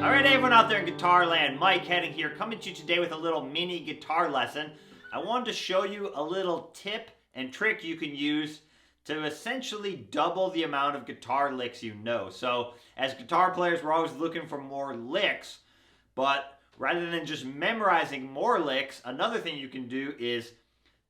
Alright everyone out there in Guitar Land, Mike Heading here, coming to you today with a little mini guitar lesson. I wanted to show you a little tip and trick you can use to essentially double the amount of guitar licks you know. So as guitar players, we're always looking for more licks, but rather than just memorizing more licks, another thing you can do is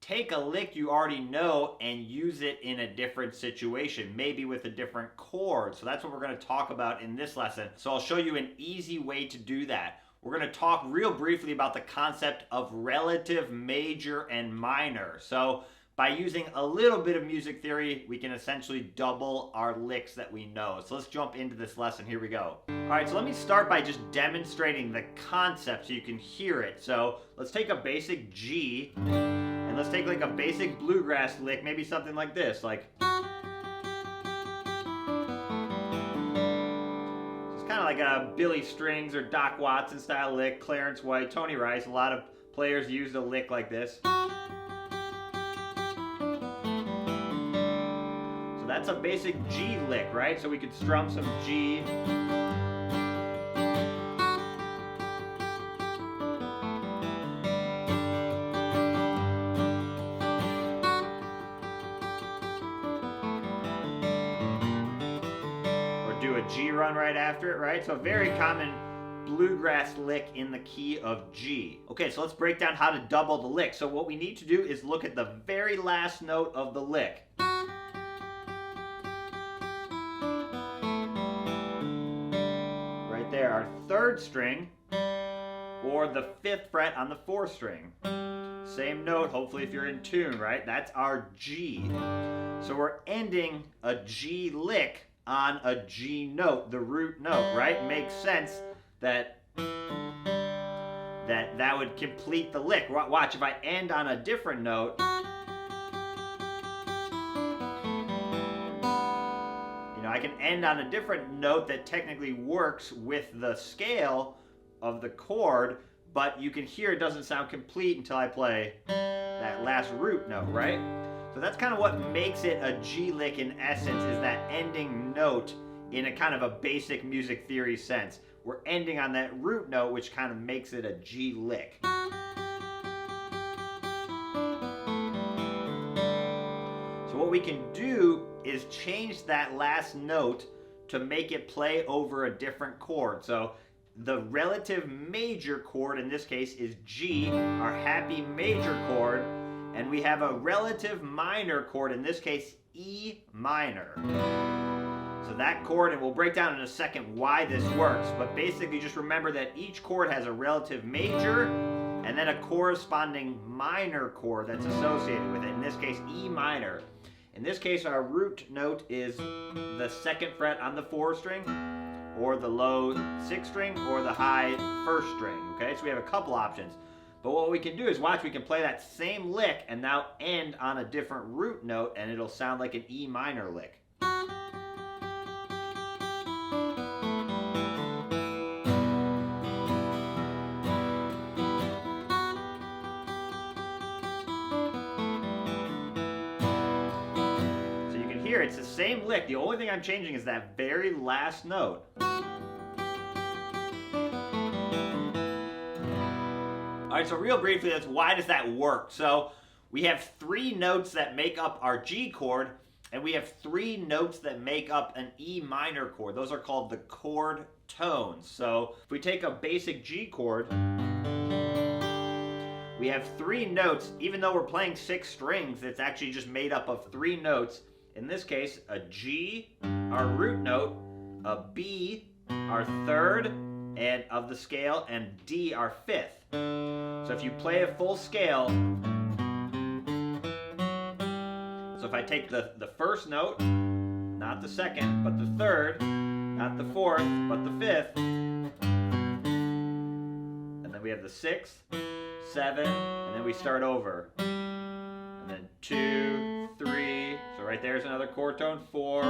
take a lick you already know and use it in a different situation, maybe with a different chord. So that's what we're going to talk about in this lesson. So I'll show you an easy way to do that. We're going to talk real briefly about the concept of relative major and minor. So by using a little bit of music theory, we can essentially double our licks that we know. So let's jump into this lesson. Here we go. All right, so let me start by just demonstrating the concept so you can hear it. So let's take a basic G, and let's take like a basic bluegrass lick, maybe something like this, like. It's kind of like a Billy Strings or Doc Watson style lick, Clarence White, Tony Rice. A lot of players use a lick like this. So that's a basic G lick, right? So we could strum some G. Do a G run right after it, right? So a very common bluegrass lick in the key of G. Okay, so let's break down how to double the lick. So what we need to do is look at the very last note of the lick. Right there, our third string, or the 5th fret on the 4th string. Same note, hopefully if you're in tune, right? That's our G. So we're ending a G lick on a G note, the root note, right? Makes sense that that would complete the lick. Watch, if I end on a different note, I can end on a different note that technically works with the scale of the chord, but you can hear it doesn't sound complete until I play that last root note, right? So that's kind of what makes it a G lick in essence, is that ending note in a kind of a basic music theory sense. We're ending on that root note, which kind of makes it a G lick. So what we can do is change that last note to make it play over a different chord. So the relative major chord in this case is G, our happy major chord, and we have a relative minor chord, in this case E minor. So that chord, and we'll break down in a second why this works, but basically just remember that each chord has a relative major and then a corresponding minor chord that's associated with it, in this case E minor. In this case our root note is the 2nd fret on the 4th string, or the low 6th string, or the high 1st string, okay? So we have a couple options. But what we can do is, watch, we can play that same lick and now end on a different root note, and it'll sound like an E minor lick. So you can hear it's the same lick. The only thing I'm changing is that very last note. All right, so real briefly, why does that work? So we have 3 notes that make up our G chord, and we have 3 notes that make up an E minor chord. Those are called the chord tones. So if we take a basic G chord, we have 3 notes. Even though we're playing 6 strings, it's actually just made up of 3 notes. In this case, a G, our root note, a B, our 3rd and of the scale, and D, our 5th. So if you play a full scale, so if I take the 1st note, not the 2nd, but the 3rd, not the 4th, but the 5th, and then we have the 6th, 7, and then we start over. And then 2, 3, so right there's another chord tone, 4,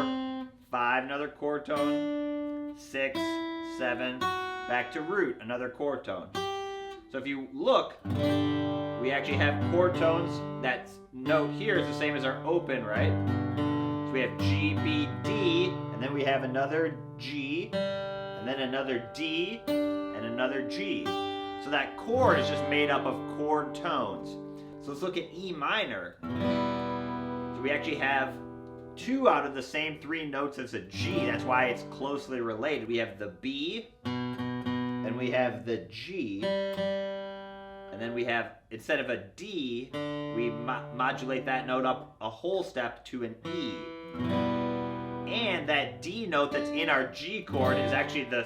5, another chord tone, 6, 7, back to root, another chord tone. So if you look, we actually have chord tones. That note here is the same as our open, right? So we have G, B, D, and then we have another G, and and then another D, and another G. So that chord is just made up of chord tones. So let's look at E minor. So we actually have 2 out of the same 3 notes as a G. That's why it's closely related. We have the B, and we have the G, and then we have, instead of a D, we modulate that note up a whole step to an E. And that D note that's in our G chord is actually the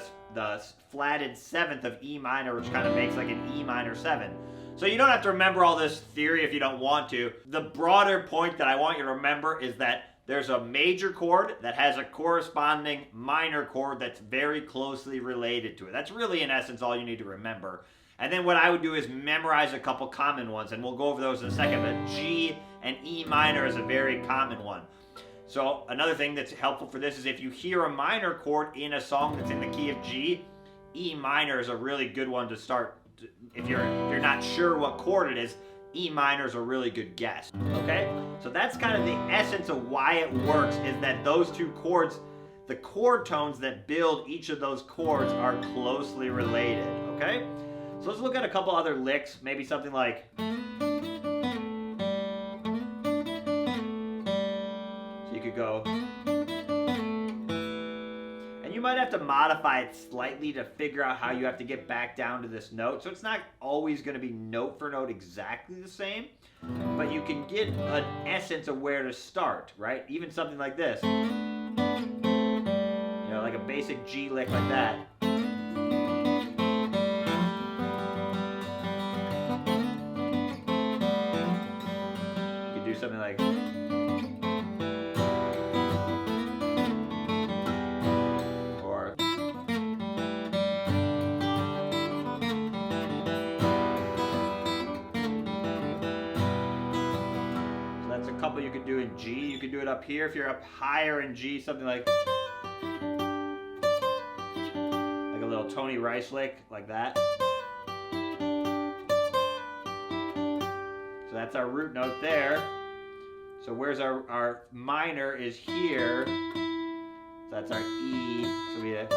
flatted 7th of E minor, which kind of makes like an E minor 7. So you don't have to remember all this theory if you don't want to. The broader point that I want you to remember is that there's a major chord that has a corresponding minor chord that's very closely related to it. That's really, in essence, all you need to remember. And then what I would do is memorize a couple common ones, and we'll go over those in a second, but G and E minor is a very common one. So another thing that's helpful for this is if you hear a minor chord in a song that's in the key of G, E minor is a really good one to start. If you're not sure what chord it is, E minor is a really good guess, okay? So that's kind of the essence of why it works, is that those 2 chords, the chord tones that build each of those chords are closely related, okay? So let's look at a couple other licks, maybe something like... go. And you might have to modify it slightly to figure out how you have to get back down to this note. So it's not always going to be note for note exactly the same, but you can get an essence of where to start, right? Even something like this. You know, like a basic G lick like that. You could do something like... couple you could do in G. You could do it up here if you're up higher in G, something like a little Tony Rice lick like that. So that's our root note there. So where's our minor is here. So that's our E. So you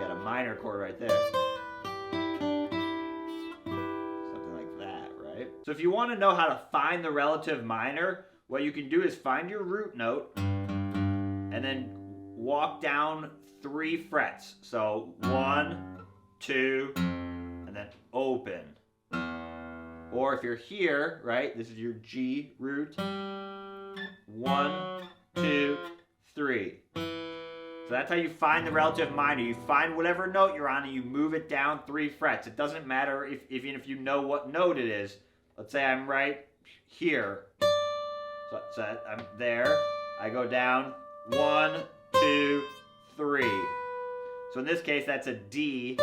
got a minor chord right there. So if you want to know how to find the relative minor, what you can do is find your root note and then walk down 3 frets. So 1, 2, and then open. Or if you're here, right, this is your G root. 1, 2, 3. So that's how you find the relative minor. You find whatever note you're on and you move it down 3 frets. It doesn't matter even if you know what note it is. Let's say I'm right here. So I'm there. I go down 1, 2, 3. So in this case, that's a D.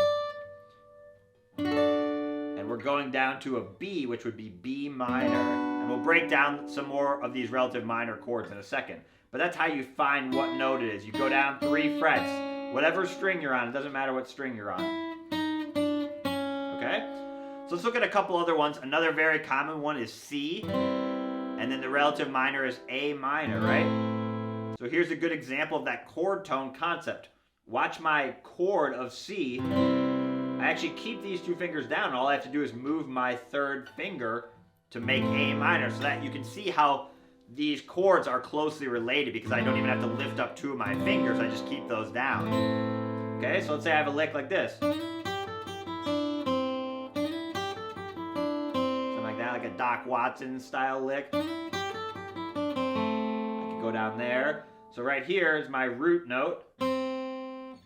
And we're going down to a B, which would be B minor. And we'll break down some more of these relative minor chords in a second. But that's how you find what note it is. You go down 3 frets. Whatever string you're on, it doesn't matter what string you're on. Okay? So let's look at a couple other ones. Another very common one is C, and then the relative minor is A minor, right? So here's a good example of that chord tone concept. Watch my chord of C. I actually keep these 2 fingers down, and all I have to do is move my 3rd finger to make A minor, so that you can see how these chords are closely related because I don't even have to lift up 2 of my fingers, I just keep those down. Okay, so let's say I have a lick like this. Like a Doc Watson style lick. I can go down there. So right here is my root note,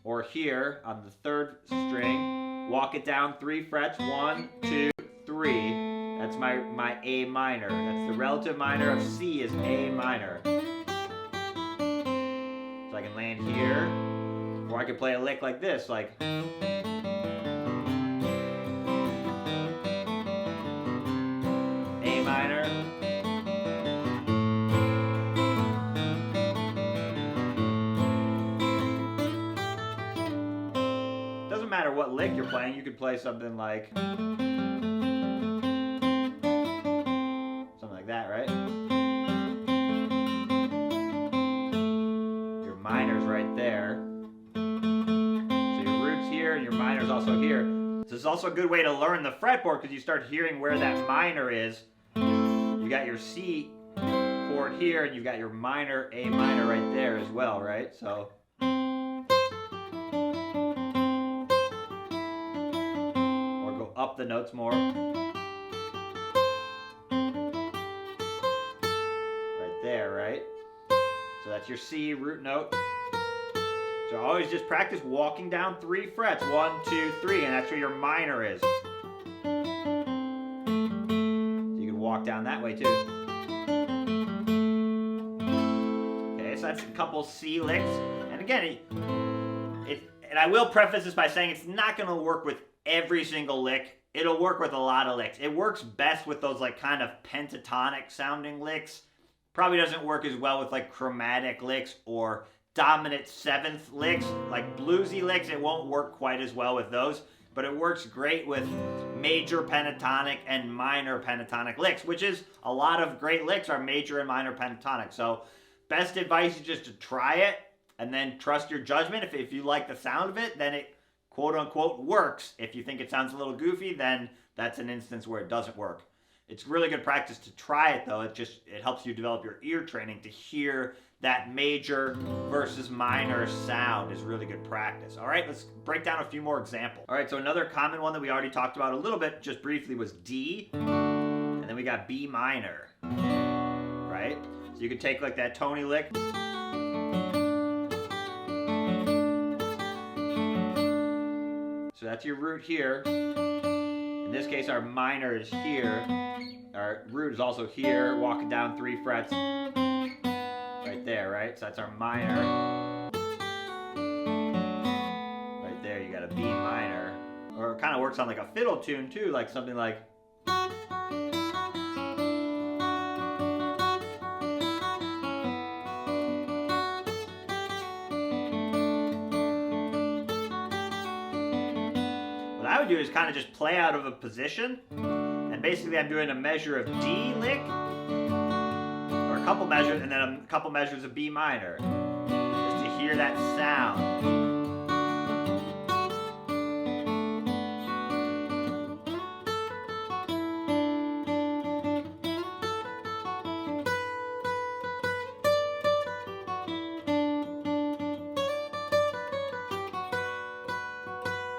or here on the 3rd string, walk it down 3 frets, 1, 2, 3. That's my A minor. That's the relative minor of C is A minor. So I can land here, or I could play a lick like this, like... minor. Doesn't matter what lick you're playing, you could play something like that, right? Your minor's right there. also a good way to learn the fretboard because you start hearing where that minor is. You got your C chord here, and you've got your minor, A minor right there as well, right? So. Or go up the notes more. Right there, right? So that's your C root note. So always just practice walking down 3 frets. 1, 2, 3, and that's where your minor is. So you can walk down that way too. Okay, so that's a couple C licks. And again, and I will preface this by saying it's not going to work with every single lick. It'll work with a lot of licks. It works best with those like kind of pentatonic sounding licks. Probably doesn't work as well with like chromatic licks or dominant 7th licks, like bluesy licks. It won't work quite as well with those, but it works great with major pentatonic and minor pentatonic licks, which is a lot of great licks are major and minor pentatonic. So best advice is just to try it and then trust your judgment. If you like the sound of it, then it quote unquote works. If you think it sounds a little goofy, then that's an instance where it doesn't work. It's really good practice to try it though. It helps you develop your ear training to hear that major versus minor sound is really good practice. All right, let's break down a few more examples. All right, so another common one that we already talked about a little bit just briefly was D, and then we got B minor, right? So you could take like that Tony lick. So that's your root here. In this case, our minor is here. Our root is also here, walking down 3 frets. Right there, right? So that's our minor. Right there, you got a B minor. Or it kind of works on like a fiddle tune too, like something like. What I would do is kind of just play out of a position, and basically I'm doing a measure of D lick, or a couple measures, and then a couple measures of B minor, just to hear that sound.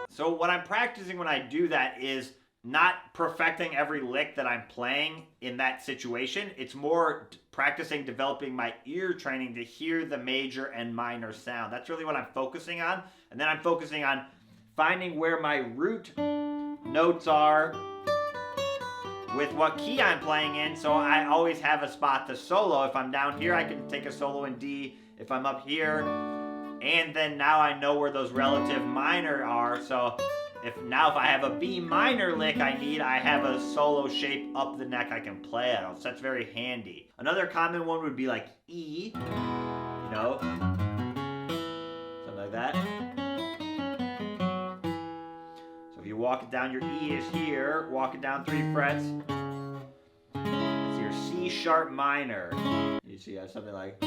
So what I'm practicing when I do that is not perfecting every lick that I'm playing in that situation. It's more practicing developing my ear training to hear the major and minor sound. That's really what I'm focusing on. And then I'm focusing on finding where my root notes are with what key I'm playing in. So I always have a spot to solo. If I'm down here, I can take a solo in D. If I'm up here, and then now I know where those relative minor are. So if I have a B minor lick I have a solo shape up the neck I can play it on. So that's very handy. Another common one would be like E, you know, something like that. So if you walk it down, your E is here, walk it down 3 frets. It's your C sharp minor. You see, I have something like.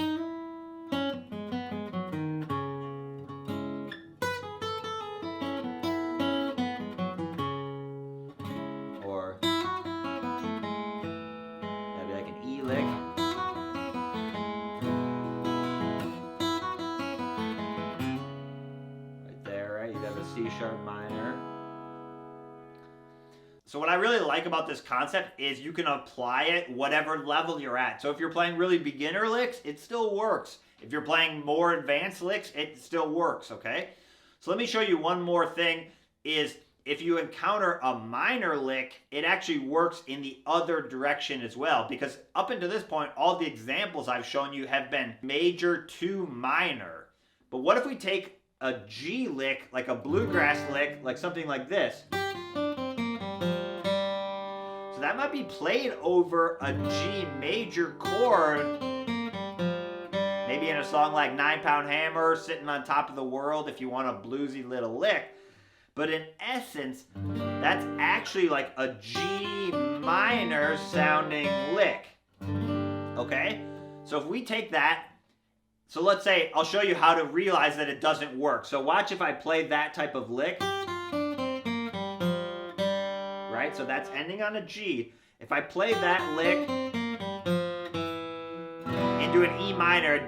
C sharp minor. So what I really like about this concept is you can apply it whatever level you're at. So if you're playing really beginner licks, it still works. If you're playing more advanced licks, it still works, okay? So let me show you one more thing is if you encounter a minor lick, it actually works in the other direction as well, because up until this point, all the examples I've shown you have been major to minor. But what if we take a G lick, like a bluegrass lick, like something like this? So that might be played over a G major chord, maybe in a song like 9 Pound Hammer, Sitting on Top of the World, if you want a bluesy little lick. But in essence, that's actually like a G minor sounding lick. Okay? So if we take that, so let's say, I'll show you how to realize that it doesn't work. So watch if I play that type of lick. right? So that's ending on a G. If I play that lick into an E minor, it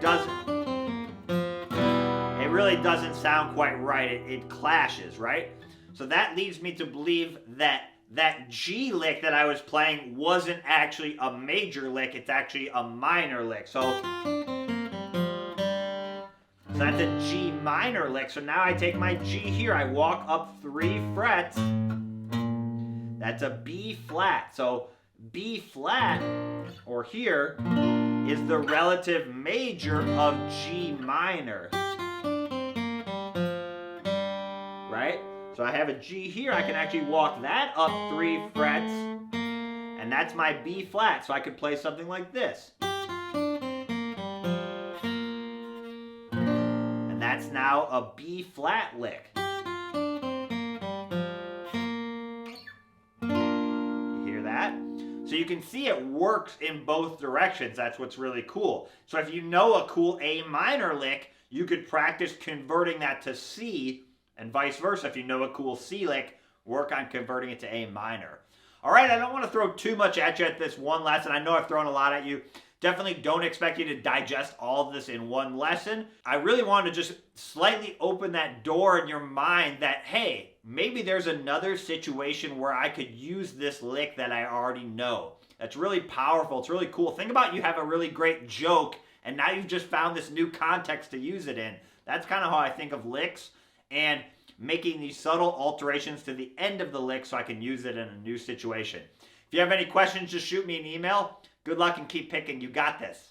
really doesn't sound quite right. It clashes, right? So that leads me to believe that that G lick that I was playing wasn't actually a major lick, it's actually a minor lick. So that's a G minor lick. So now I take my G here, I walk up 3 frets. That's a B flat. So B flat, or here, is the relative major of G minor. Right? So I have a G here, I can actually walk that up 3 frets, and that's my B flat, so I could play something like this. And that's now a B flat lick. You hear that? So you can see it works in both directions. That's what's really cool. So if you know a cool A minor lick, you could practice converting that to C, and vice versa. If you know a cool C lick, work on converting it to A minor. All right, I don't want to throw too much at you at this one lesson. I know I've thrown a lot at you. Definitely don't expect you to digest all of this in one lesson. I really wanted to just slightly open that door in your mind that, hey, maybe there's another situation where I could use this lick that I already know. That's really powerful. It's really cool. Think about you have a really great joke, and now you've just found this new context to use it in. That's kind of how I think of licks, and making these subtle alterations to the end of the lick so I can use it in a new situation. If you have any questions, just shoot me an email. Good luck and keep picking. You got this.